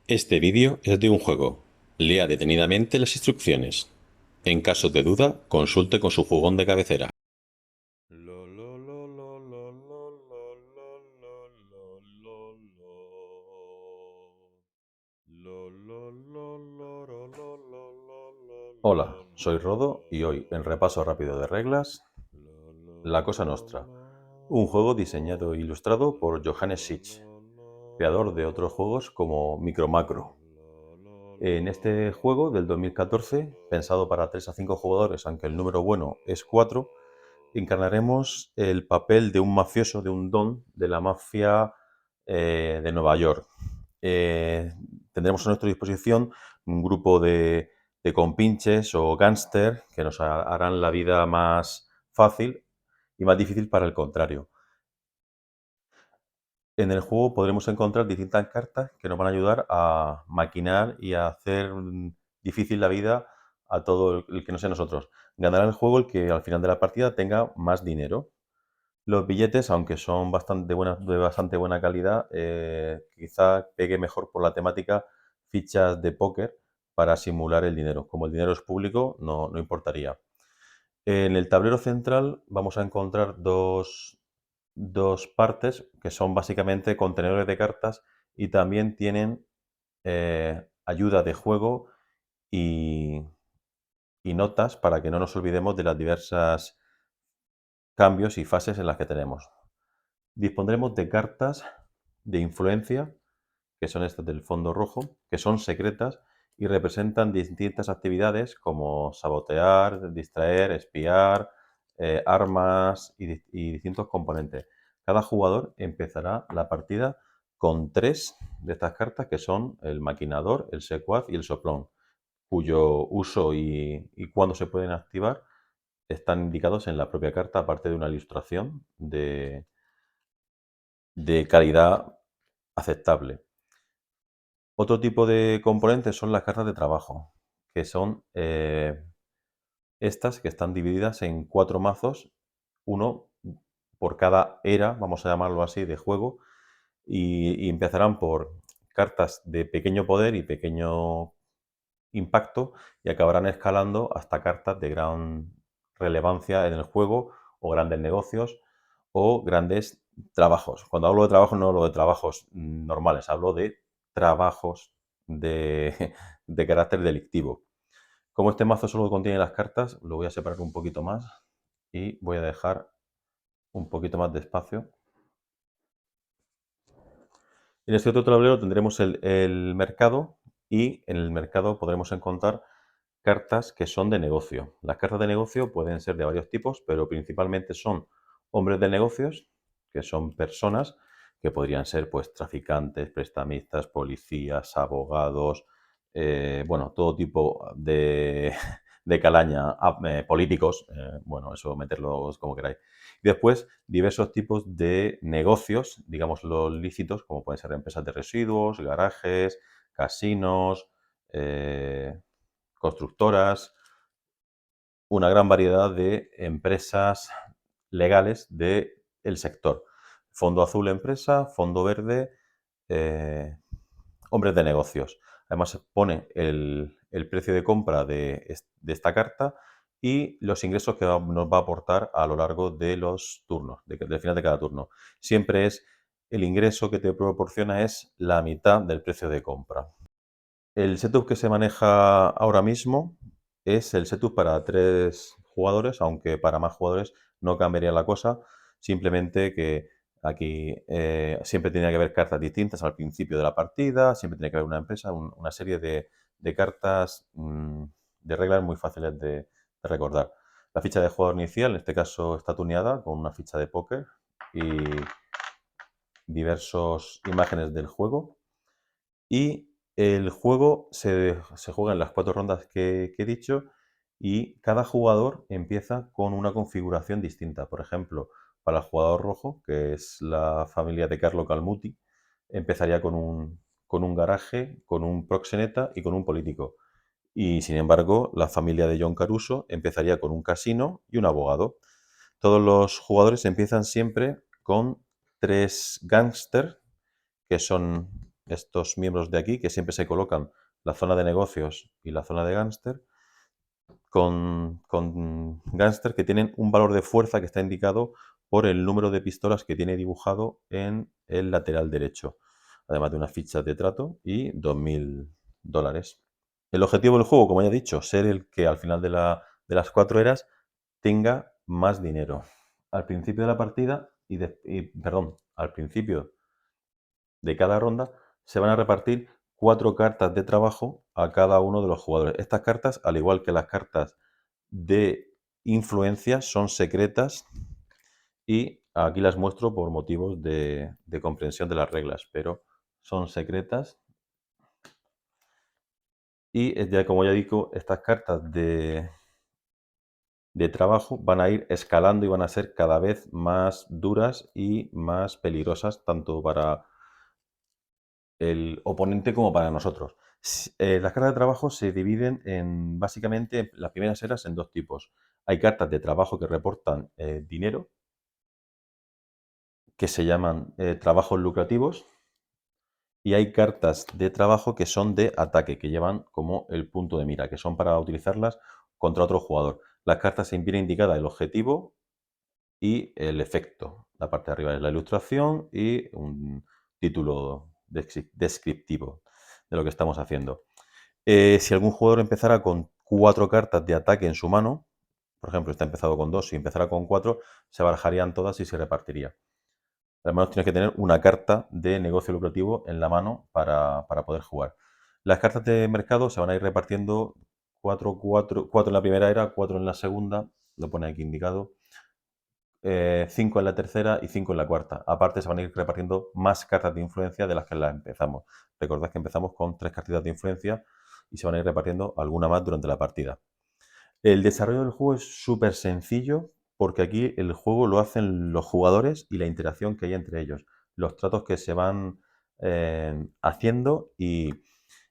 Este vídeo es de un juego. Lea detenidamente las instrucciones. En caso de duda, consulte con su jugón de cabecera. Hola, soy Rodo y hoy, en repaso rápido de reglas, La Cosa Nostra, un juego diseñado e ilustrado por Johannes Sitch, creador de otros juegos como Micro Macro. En este juego del 2014, pensado para 3 a 5 jugadores, aunque el número bueno es 4, encarnaremos el papel de un mafioso, de un don de la mafia de Nueva York. Eh, Tendremos a nuestra disposición un grupo de compinches o gángster que nos harán la vida más fácil y más difícil para el contrario. En el juego podremos encontrar distintas cartas que nos van a ayudar a maquinar y a hacer difícil la vida a todo el que no sea nosotros. Ganará el juego el que al final de la partida tenga más dinero. Los billetes, aunque son de bastante buena calidad, quizá pegue mejor por la temática fichas de póker para simular el dinero. Como el dinero es público, no importaría. En el tablero central vamos a encontrar dos partes que son básicamente contenedores de cartas y también tienen ayuda de juego y, y notas para que no nos olvidemos de las diversas cambios y fases en las que tenemos. Dispondremos de cartas de influencia, que son estas del fondo rojo, que son secretas y representan distintas actividades como sabotear, distraer, espiar, armas y distintos componentes. Cada jugador empezará la partida con 3 de estas cartas, que son el maquinador, el secuaz y el soplón, cuyo uso y cuándo se pueden activar están indicados en la propia carta, aparte de una ilustración de calidad aceptable. Otro tipo de componentes son las cartas de trabajo, que son estas que están divididas en 4 mazos, uno por cada era, vamos a llamarlo así, de juego, y empezarán por cartas de pequeño poder y pequeño impacto y acabarán escalando hasta cartas de gran relevancia en el juego o grandes negocios o grandes trabajos. Cuando hablo de trabajo no hablo de trabajos normales, hablo de trabajos de, de carácter delictivo. Como este mazo solo contiene las cartas, lo voy a separar un poquito más y voy a dejar un poquito más de espacio. En este otro tablero tendremos el mercado y en el mercado podremos encontrar cartas que son de negocio. Las cartas de negocio pueden ser de varios tipos, pero principalmente son hombres de negocios, que son personas que podrían ser pues traficantes, prestamistas, policías, abogados, bueno, todo tipo de calaña, políticos, bueno, eso meterlos como queráis. Y después, diversos tipos de negocios, digamos los lícitos, como pueden ser empresas de residuos, garajes, casinos, constructoras, una gran variedad de empresas legales del sector. Fondo azul empresa, fondo verde, eh, hombres de negocios. Además se pone el precio de compra de esta carta y los ingresos que nos va a aportar a lo largo de los turnos, del final de cada turno. Siempre es el ingreso que te proporciona es la mitad del precio de compra. El setup que se maneja ahora mismo es el setup para 3 jugadores, aunque para más jugadores no cambiaría la cosa, simplemente que aquí siempre tiene que haber cartas distintas al principio de la partida, siempre tiene que haber una empresa, una serie de cartas, de reglas muy fáciles de recordar. La ficha de jugador inicial, en este caso, está tuneada con una ficha de póker y diversas imágenes del juego. Y el juego se juega en las 4 rondas que he dicho y cada jugador empieza con una configuración distinta. Por ejemplo, para el jugador rojo, que es la familia de Carlo Calmuti, empezaría con un garaje, con un proxeneta y con un político. Y sin embargo, la familia de John Caruso empezaría con un casino y un abogado. Todos los jugadores empiezan siempre con 3 gángster, que son estos miembros de aquí, que siempre se colocan la zona de negocios y la zona de gángster, con gángster que tienen un valor de fuerza que está indicado por el número de pistolas que tiene dibujado en el lateral derecho, además de unas fichas de trato y $2000. El objetivo del juego, como ya he dicho, ser el que al final de las 4 eras tenga más dinero. Al principio de la partida, perdón, al principio de cada ronda se van a repartir 4 cartas de trabajo a cada uno de los jugadores. Estas cartas, al igual que las cartas de influencia, son secretas y aquí las muestro por motivos de comprensión de las reglas, pero son secretas. Y ya como ya digo, estas cartas de trabajo van a ir escalando y van a ser cada vez más duras y más peligrosas, tanto para el oponente como para nosotros. Las cartas de trabajo se dividen en básicamente las primeras eras en dos tipos. Hay cartas de trabajo que reportan dinero, que se llaman trabajos lucrativos, y hay cartas de trabajo que son de ataque, que llevan como el punto de mira, que son para utilizarlas contra otro jugador. Las cartas se viene indicada el objetivo y el efecto. La parte de arriba es la ilustración y un título descriptivo de lo que estamos haciendo. Si algún jugador empezara con 4 cartas de ataque en su mano, por ejemplo, está empezado con 2, si empezara con 4, se barajarían todas y se repartiría. Además, tienes que tener una carta de negocio lucrativo en la mano para poder jugar. Las cartas de mercado se van a ir repartiendo 4 en la primera era, 4 en la segunda, lo pone aquí indicado, 5 en la tercera y 5 en la cuarta. Aparte, se van a ir repartiendo más cartas de influencia de las que las empezamos. Recordad que empezamos con 3 cartitas de influencia y se van a ir repartiendo alguna más durante la partida. El desarrollo del juego es súper sencillo porque aquí el juego lo hacen los jugadores y la interacción que hay entre ellos. Los tratos que se van haciendo y,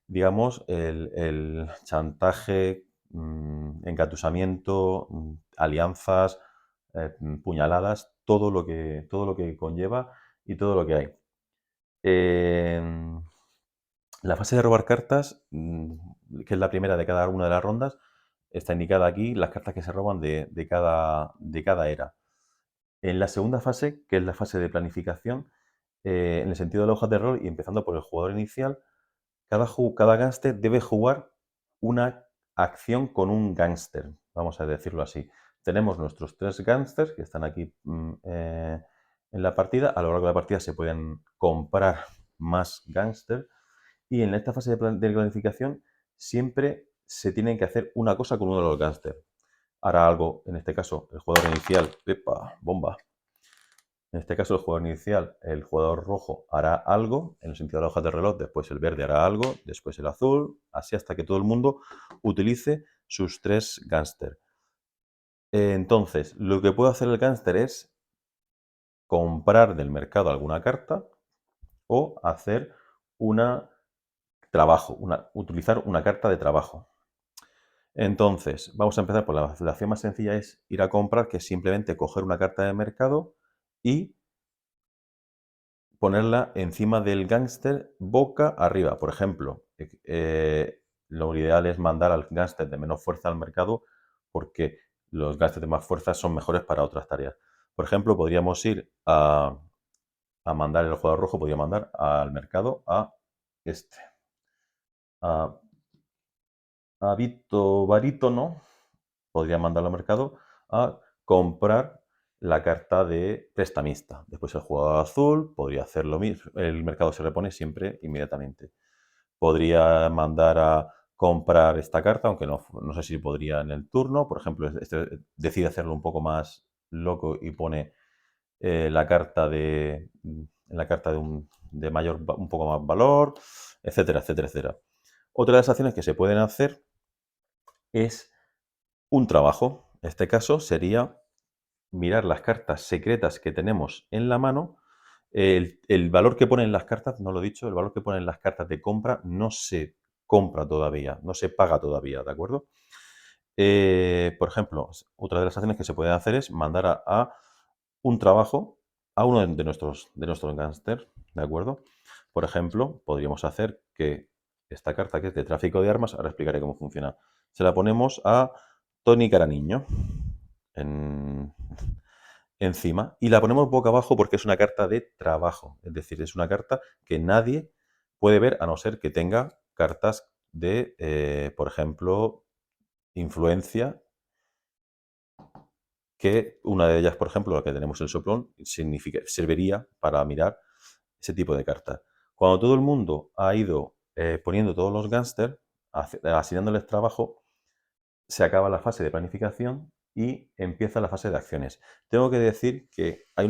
digamos, el chantaje, engatusamiento, alianzas, puñaladas, todo lo que conlleva y todo lo que hay. La fase de robar cartas, que es la primera de cada una de las rondas, está indicada aquí las cartas que se roban de cada era. En la segunda fase, que es la fase de planificación, en el sentido de las hojas de rol y empezando por el jugador inicial, cada gángster debe jugar una acción con un gángster, vamos a decirlo así. Tenemos nuestros 3 gángsters que están aquí en la partida. A lo largo de la partida se pueden comprar más gángsters y en esta fase de planificación siempre se tiene que hacer una cosa con uno de los gángsters. Hará algo, en este caso, el jugador inicial. ¡Epa! ¡Bomba! En este caso, el jugador inicial, el jugador rojo, hará algo, en el sentido de la hoja de reloj, después el verde hará algo, después el azul, así hasta que todo el mundo utilice sus 3 gángsters. Entonces, lo que puede hacer el gángster es comprar del mercado alguna carta o hacer utilizar una carta de trabajo. Entonces, vamos a empezar por la acción más sencilla, es ir a comprar, que es simplemente coger una carta de mercado y ponerla encima del gángster boca arriba. Por ejemplo, lo ideal es mandar al gángster de menos fuerza al mercado porque los gángsters de más fuerza son mejores para otras tareas. Por ejemplo, podríamos ir a mandar, el jugador rojo podría mandar al mercado a este, a Barítono, podría mandarlo al mercado a comprar la carta de prestamista. Después el jugador azul podría hacer lo mismo. El mercado se repone siempre inmediatamente. Podría mandar a comprar esta carta, aunque no sé si podría en el turno. Por ejemplo, este decide hacerlo un poco más loco y pone la carta de mayor, un poco más valor, etcétera, etcétera, etcétera. Otra de las acciones que se pueden hacer es un trabajo. En este caso sería mirar las cartas secretas que tenemos en la mano. El valor que ponen las cartas, no lo he dicho, el valor que ponen las cartas de compra no se compra todavía, no se paga todavía, ¿de acuerdo? Por ejemplo, otra de las acciones que se pueden hacer es mandar a un trabajo a uno de nuestros gángsters, ¿de acuerdo? Por ejemplo, podríamos hacer que esta carta, que es de tráfico de armas, ahora explicaré cómo funciona, se la ponemos a Tony Caraniño encima y la ponemos boca abajo porque es una carta de trabajo, es decir, es una carta que nadie puede ver a no ser que tenga cartas de, por ejemplo, influencia, que una de ellas, por ejemplo, la que tenemos el soplón, serviría para mirar ese tipo de cartas. Cuando todo el mundo ha ido poniendo todos los gángsters, asignándoles trabajo, se acaba la fase de planificación y empieza la fase de acciones. Tengo que decir que hay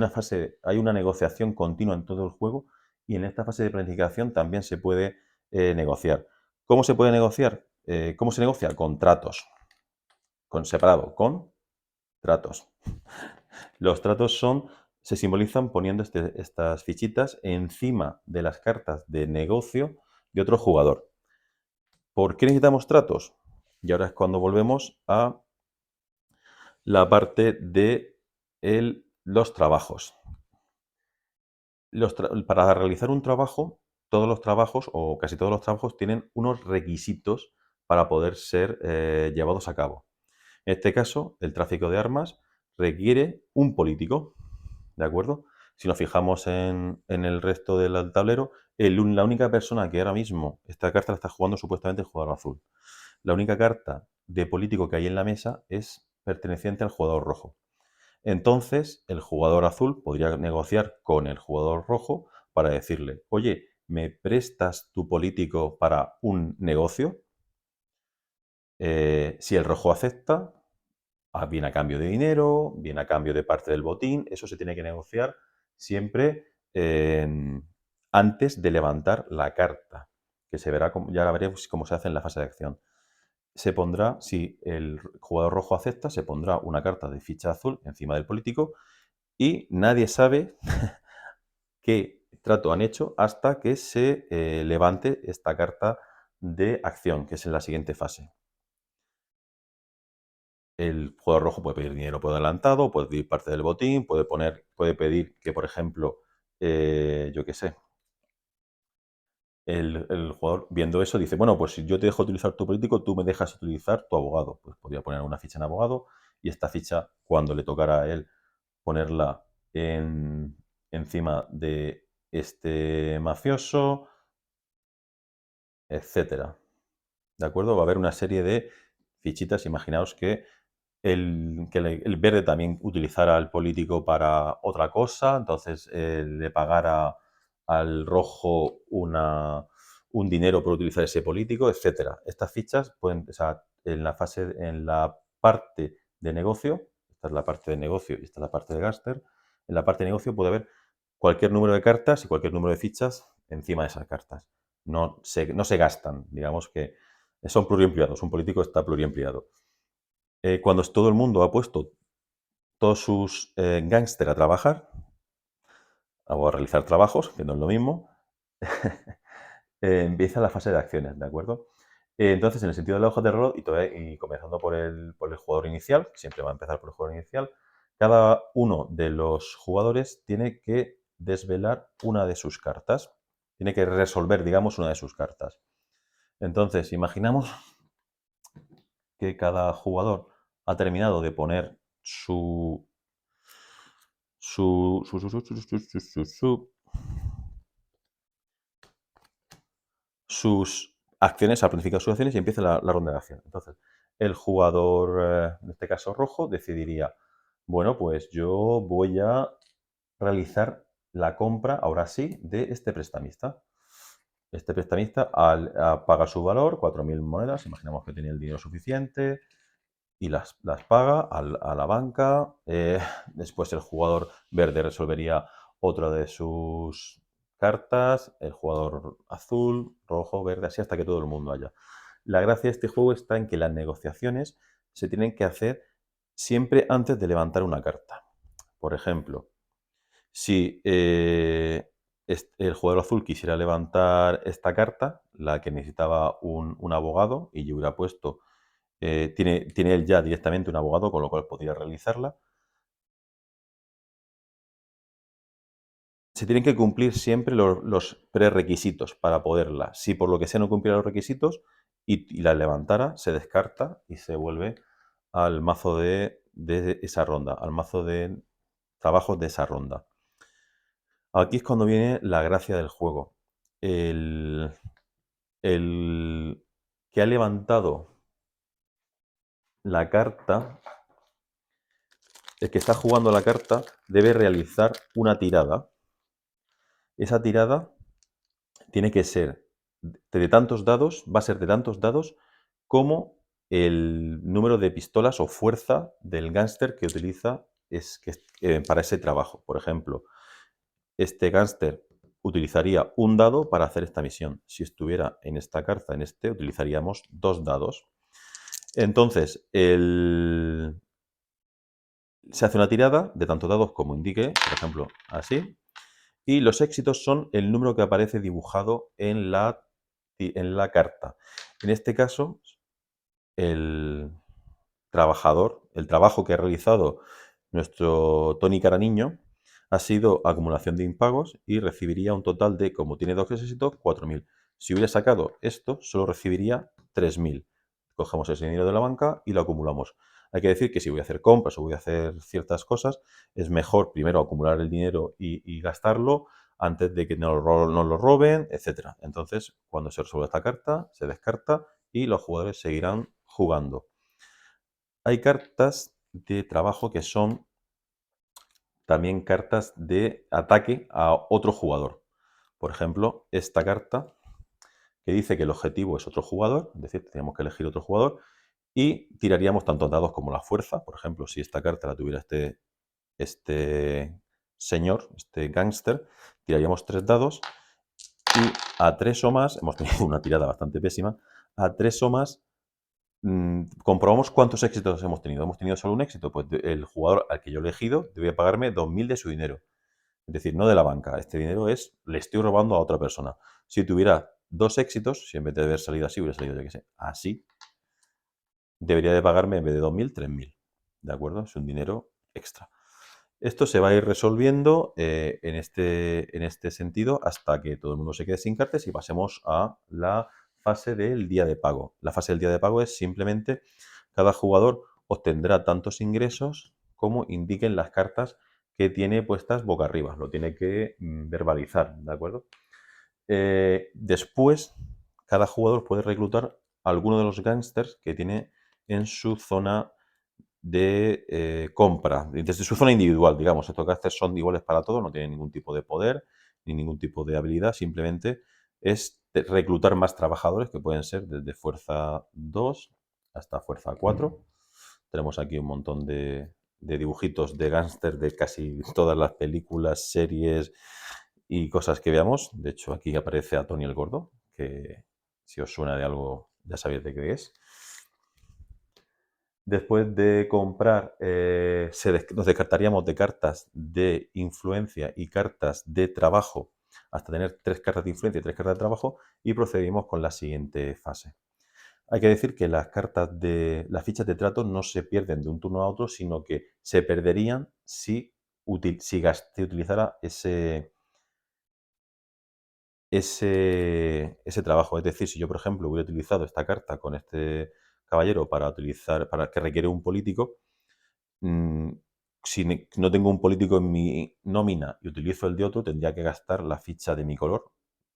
una negociación continua en todo el juego y en esta fase de planificación también se puede negociar. ¿Cómo se puede negociar? ¿Cómo se negocia? Con tratos. Con tratos. Los tratos se simbolizan poniendo estas fichitas encima de las cartas de negocio de otro jugador. ¿Por qué necesitamos tratos? Y ahora es cuando volvemos a la parte de los trabajos. Para realizar un trabajo, todos los trabajos o casi todos los trabajos tienen unos requisitos para poder ser llevados a cabo. En este caso, el tráfico de armas requiere un político, ¿de acuerdo? Si nos fijamos en el resto del tablero, la única persona que ahora mismo esta carta la está jugando supuestamente el jugador azul. La única carta de político que hay en la mesa es perteneciente al jugador rojo. Entonces, el jugador azul podría negociar con el jugador rojo para decirle, oye, ¿me prestas tu político para un negocio? Si el rojo acepta, viene a cambio de dinero, viene a cambio de parte del botín, eso se tiene que negociar siempre antes de levantar la carta, que se verá, ya veremos cómo se hace en la fase de acción. Se pondrá, si el jugador rojo acepta, se pondrá una carta de ficha azul encima del político y nadie sabe qué trato han hecho hasta que se levante esta carta de acción, que es en la siguiente fase. El jugador rojo puede pedir dinero por adelantado, puede pedir parte del botín, puede pedir que, por ejemplo, yo qué sé, el jugador viendo eso dice, bueno, pues si yo te dejo utilizar tu político, tú me dejas utilizar tu abogado. Pues podría poner una ficha en abogado y esta ficha, cuando le tocara a él ponerla encima de este mafioso, etcétera. ¿De acuerdo? Va a haber una serie de fichitas. Imaginaos que el verde también utilizara al político para otra cosa, entonces le pagara al rojo un dinero por utilizar ese político, etcétera. Estas fichas pueden, o sea, en la parte de negocio, esta es la parte de negocio y esta es la parte de gángster, en la parte de negocio puede haber cualquier número de cartas y cualquier número de fichas encima de esas cartas. No se gastan, digamos que son pluriempleados, un político está pluriempleado. Cuando todo el mundo ha puesto todos sus gángster a trabajar o a realizar trabajos, que no es lo mismo, empieza la fase de acciones, ¿de acuerdo? Entonces, en el sentido de la hoja de rol, y comenzando por el jugador inicial, que siempre va a empezar por el jugador inicial, cada uno de los jugadores tiene que desvelar una de sus cartas. Tiene que resolver, digamos, una de sus cartas. Entonces, imaginamos que cada jugador ha terminado de poner sus acciones, ha planificado sus acciones y empieza la ronda de acción. Entonces, el jugador, en este caso rojo, decidiría, bueno, pues yo voy a realizar la compra, ahora sí, de este prestamista. Este prestamista paga su valor, 4.000 monedas, imaginamos que tiene el dinero suficiente, y las paga a la banca. Después el jugador verde resolvería otra de sus cartas, el jugador azul, rojo, verde, así hasta que todo el mundo haya. La gracia de este juego está en que las negociaciones se tienen que hacer siempre antes de levantar una carta. Por ejemplo, si el jugador azul quisiera levantar esta carta, la que necesitaba un abogado, y yo hubiera puesto tiene él ya directamente un abogado, con lo cual podría realizarla. se tienen que cumplir siempre los prerequisitos para poderla. Si por lo que sea no cumpliera los requisitos y la levantara, se descarta y se vuelve al mazo de esa ronda, al mazo de trabajos de esa ronda. Aquí es cuando viene la gracia del juego. El que ha levantado la carta, el que está jugando la carta, debe realizar una tirada. Esa tirada tiene que ser de tantos dados, va a ser de tantos dados como el número de pistolas o fuerza del gángster que utiliza para ese trabajo. Por ejemplo, este gángster utilizaría un dado para hacer esta misión. Si estuviera en esta carta, utilizaríamos 2 dados. Entonces, se hace una tirada de tantos dados como indique, por ejemplo, así. Y los éxitos son el número que aparece dibujado en la carta. En este caso, el trabajo que ha realizado nuestro Tony Caraniño ha sido acumulación de impagos y recibiría un total de, como tiene 2 éxitos, 4.000. Si hubiera sacado esto, solo recibiría 3.000. Cogemos ese dinero de la banca y lo acumulamos. Hay que decir que si voy a hacer compras o voy a hacer ciertas cosas, es mejor primero acumular el dinero y gastarlo antes de que nos lo roben, etc. Entonces, cuando se resuelve esta carta, se descarta y los jugadores seguirán jugando. Hay cartas de trabajo que son también cartas de ataque a otro jugador. Por ejemplo, esta carta que dice que el objetivo es otro jugador, es decir, tenemos que elegir otro jugador y tiraríamos tantos dados como la fuerza. Por ejemplo, si esta carta la tuviera este señor, este gángster, tiraríamos 3 dados y a 3 o más, hemos tenido una tirada bastante pésima, a 3 o más comprobamos cuántos éxitos hemos tenido. ¿Hemos tenido solo un éxito? Pues el jugador al que yo he elegido debe pagarme 2.000 de su dinero. Es decir, no de la banca. Este dinero le estoy robando a otra persona. Si tuviera 2 éxitos, si en vez de haber salido así, hubiera salido, yo qué sé, así, debería de pagarme en vez de 2.000, 3.000. ¿De acuerdo? Es un dinero extra. Esto se va a ir resolviendo en este sentido hasta que todo el mundo se quede sin cartas y pasemos a la fase del día de pago. La fase del día de pago es simplemente cada jugador obtendrá tantos ingresos como indiquen las cartas que tiene puestas boca arriba. Lo tiene que verbalizar, ¿de acuerdo? Después, cada jugador puede reclutar alguno de los gángsters que tiene en su zona de compra, desde su zona individual, digamos. Estos gángsters son iguales para todos, no tienen ningún tipo de poder ni ningún tipo de habilidad, simplemente es reclutar más trabajadores que pueden ser desde fuerza 2 hasta fuerza 4. Tenemos aquí un montón de dibujitos de gángsters de casi todas las películas, series y cosas que veamos. De hecho, aquí aparece a Tony el Gordo, que si os suena de algo ya sabéis de qué es. Después de comprar, nos descartaríamos de cartas de influencia y cartas de trabajo hasta tener 3 cartas de influencia y 3 cartas de trabajo y procedimos con la siguiente fase. Hay que decir que las fichas de trato no se pierden de un turno a otro, sino que se perderían si se utilizara ese trabajo. Es decir, si yo, por ejemplo, hubiera utilizado esta carta con este caballero para que requiere un político, si no tengo un político en mi nómina y utilizo el de otro, tendría que gastar la ficha de mi color,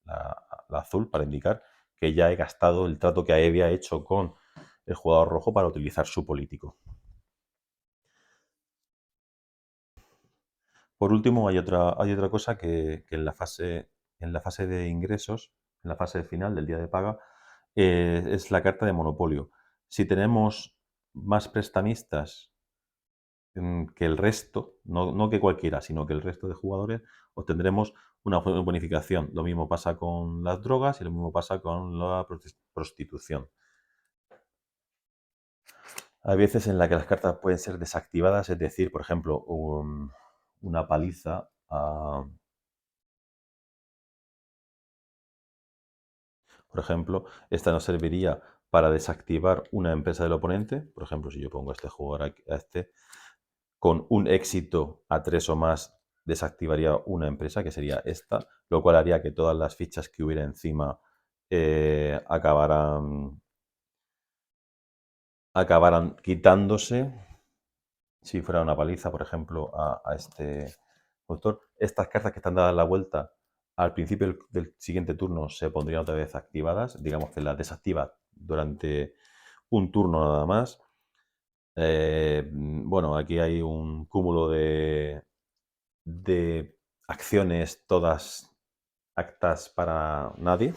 la azul, para indicar que ya he gastado el trato que había hecho con el jugador rojo para utilizar su político. Por último, hay otra cosa que en la fase de ingresos, en la fase final del día de paga, es la carta de monopolio. Si tenemos más prestamistas que el resto, no que cualquiera, sino que el resto de jugadores, obtendremos una bonificación. Lo mismo pasa con las drogas y lo mismo pasa con la prostitución. Hay veces en las que las cartas pueden ser desactivadas, es decir, por ejemplo, una paliza por ejemplo, esta nos serviría para desactivar una empresa del oponente. Por ejemplo, si yo pongo a este jugador con un éxito a 3 o más desactivaría una empresa, que sería esta, lo cual haría que todas las fichas que hubiera encima acabaran quitándose. Si fuera una paliza, por ejemplo, a este autor. Estas cartas que están dadas la vuelta al principio del siguiente turno se pondrían otra vez activadas. Digamos que las desactiva durante un turno nada más. Bueno, aquí hay un cúmulo de acciones, todas actas para nadie.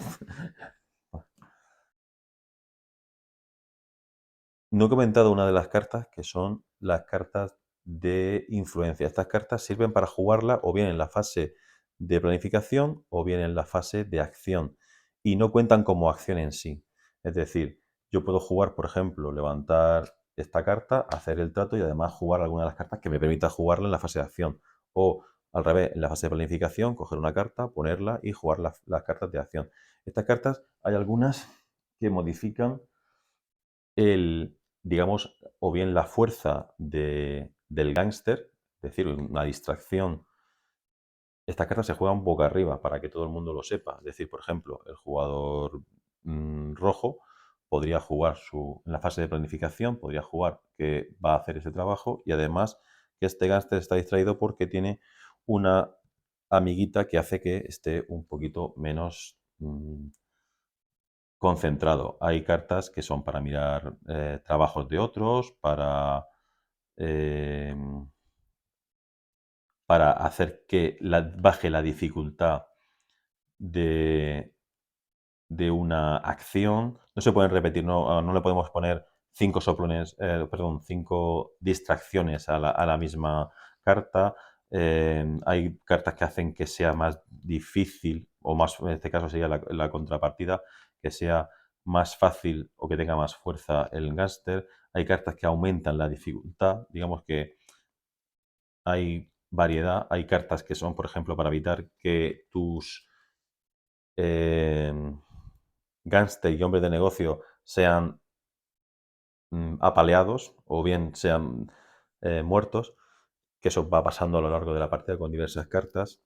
No he comentado una de las cartas que son las cartas de influencia. Estas cartas sirven para jugarla o bien en la fase de planificación o bien en la fase de acción y no cuentan como acción en sí. Es decir, yo puedo jugar, por ejemplo, levantar esta carta, hacer el trato y además jugar alguna de las cartas que me permita jugarla en la fase de acción. O al revés, en la fase de planificación, coger una carta, ponerla y jugar las cartas de acción. Estas cartas hay algunas que modifican el, digamos, o bien la fuerza del gángster, es decir, una distracción. Estas cartas se juegan boca arriba para que todo el mundo lo sepa. Es decir, por ejemplo, el jugador rojo podría jugar en la fase de planificación, podría jugar que va a hacer ese trabajo y además que este gángster está distraído porque tiene una amiguita que hace que esté un poquito menos concentrado. Hay cartas que son para mirar trabajos de otros, eh, para hacer que baje la dificultad de, de una acción. No se pueden repetir, no le podemos poner 5 soplones, perdón, 5 distracciones a la misma carta. Hay cartas que hacen que sea más difícil, o más, en este caso sería la contrapartida, que sea más fácil o que tenga más fuerza el gángster. Hay cartas que aumentan la dificultad, digamos que hay variedad. Hay cartas que son, por ejemplo, para evitar que tus gángster y hombres de negocio sean apaleados o bien sean muertos, que eso va pasando a lo largo de la partida con diversas cartas.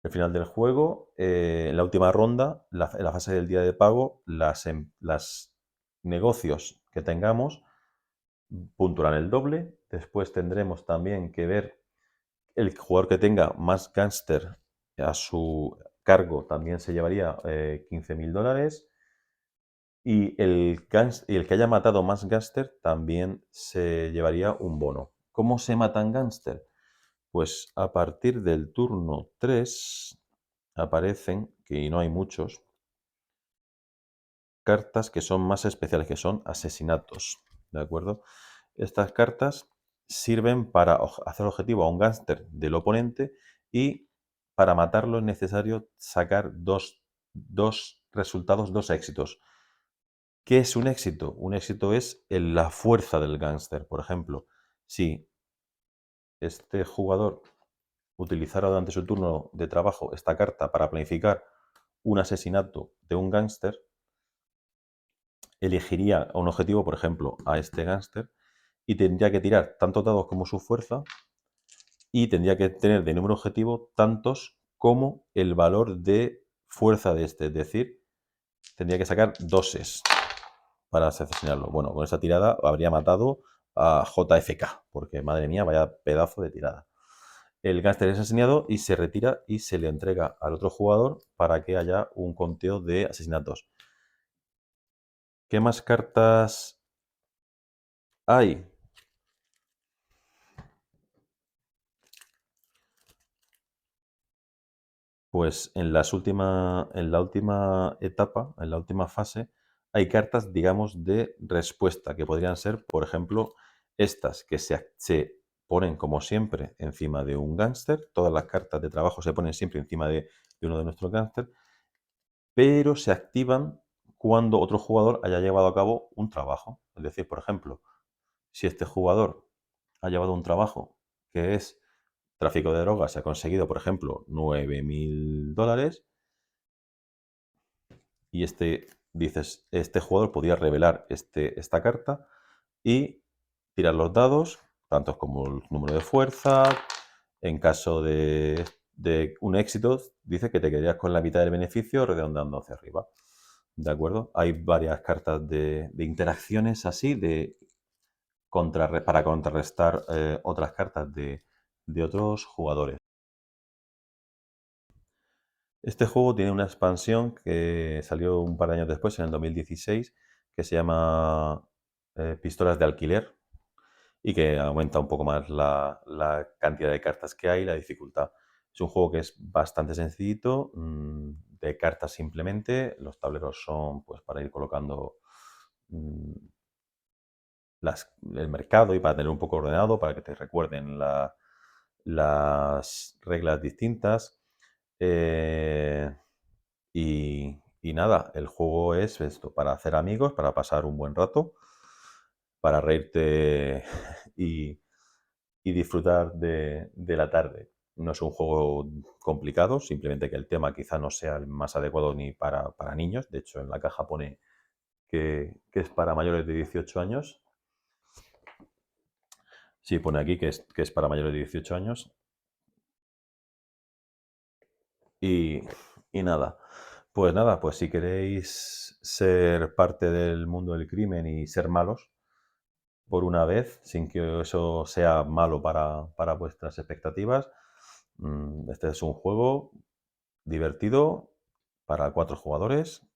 Al final del juego, en la última ronda, en la fase del día de pago, las negocios que tengamos puntuarán el doble. Después tendremos también que ver el jugador que tenga más gángster a su cargo también se llevaría 15.000 dólares. Y el que haya matado más gángster también se llevaría un bono. ¿Cómo se matan gángster? Pues a partir del turno 3 aparecen, que no hay muchos, cartas que son más especiales, que son asesinatos. ¿De acuerdo? Estas cartas sirven para hacer objetivo a un gángster del oponente y para matarlo es necesario sacar dos resultados, dos éxitos. ¿Qué es un éxito? Un éxito es la fuerza del gángster. Por ejemplo, si este jugador utilizara durante su turno de trabajo esta carta para planificar un asesinato de un gángster, elegiría un objetivo, por ejemplo, a este gángster y tendría que tirar tantos dados como su fuerza y tendría que tener de número objetivo tantos como el valor de fuerza de este. Es decir, tendría que sacar doses para asesinarlo. Bueno, con esa tirada habría matado a JFK, porque madre mía, vaya pedazo de tirada. El gángster es asesinado y se retira y se le entrega al otro jugador para que haya un conteo de asesinatos. ¿Qué más cartas hay? Pues en la última etapa, en la última fase, hay cartas, digamos, de respuesta, que podrían ser, por ejemplo, estas que se ponen como siempre encima de un gángster. Todas las cartas de trabajo se ponen siempre encima de uno de nuestros gángsters, pero se activan cuando otro jugador haya llevado a cabo un trabajo. Es decir, por ejemplo, si este jugador ha llevado un trabajo que es tráfico de drogas y ha conseguido, por ejemplo, 9.000 dólares, y este dices, este jugador podría revelar esta carta y tirar los dados, tantos como el número de fuerza. En caso de un éxito, dice que te quedarías con la mitad del beneficio redondeando hacia arriba. ¿De acuerdo? Hay varias cartas de interacciones así, para contrarrestar otras cartas de otros jugadores. Este juego tiene una expansión que salió un par de años después, en el 2016, que se llama Pistolas de Alquiler y que aumenta un poco más la cantidad de cartas que hay y la dificultad. Es un juego que es bastante sencillito, de cartas simplemente. Los tableros son pues para ir colocando mm, el mercado y para tener un poco ordenado, para que te recuerden las reglas distintas. Eh, y nada, el juego es esto, para hacer amigos, para pasar un buen rato, para reírte y, y disfrutar de la tarde. No es un juego complicado, simplemente que el tema quizá no sea el más adecuado ni para niños. De hecho, en la caja pone que es para mayores de 18 años. Sí, pone aquí que es para mayores de 18 años. Y, y nada, pues si queréis ser parte del mundo del crimen y ser malos por una vez, sin que eso sea malo para vuestras expectativas, este es un juego divertido para 4 jugadores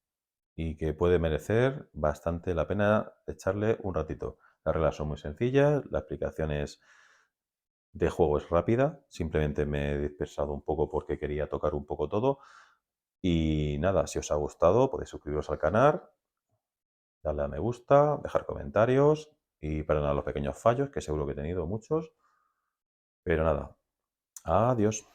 y que puede merecer bastante la pena echarle un ratito. Las reglas son muy sencillas, la explicación de juego es rápida, simplemente me he dispersado un poco porque quería tocar un poco todo. Y nada, si os ha gustado, podéis suscribiros al canal, darle a me gusta, dejar comentarios y perdonar los pequeños fallos, que seguro que he tenido muchos. Pero nada, adiós.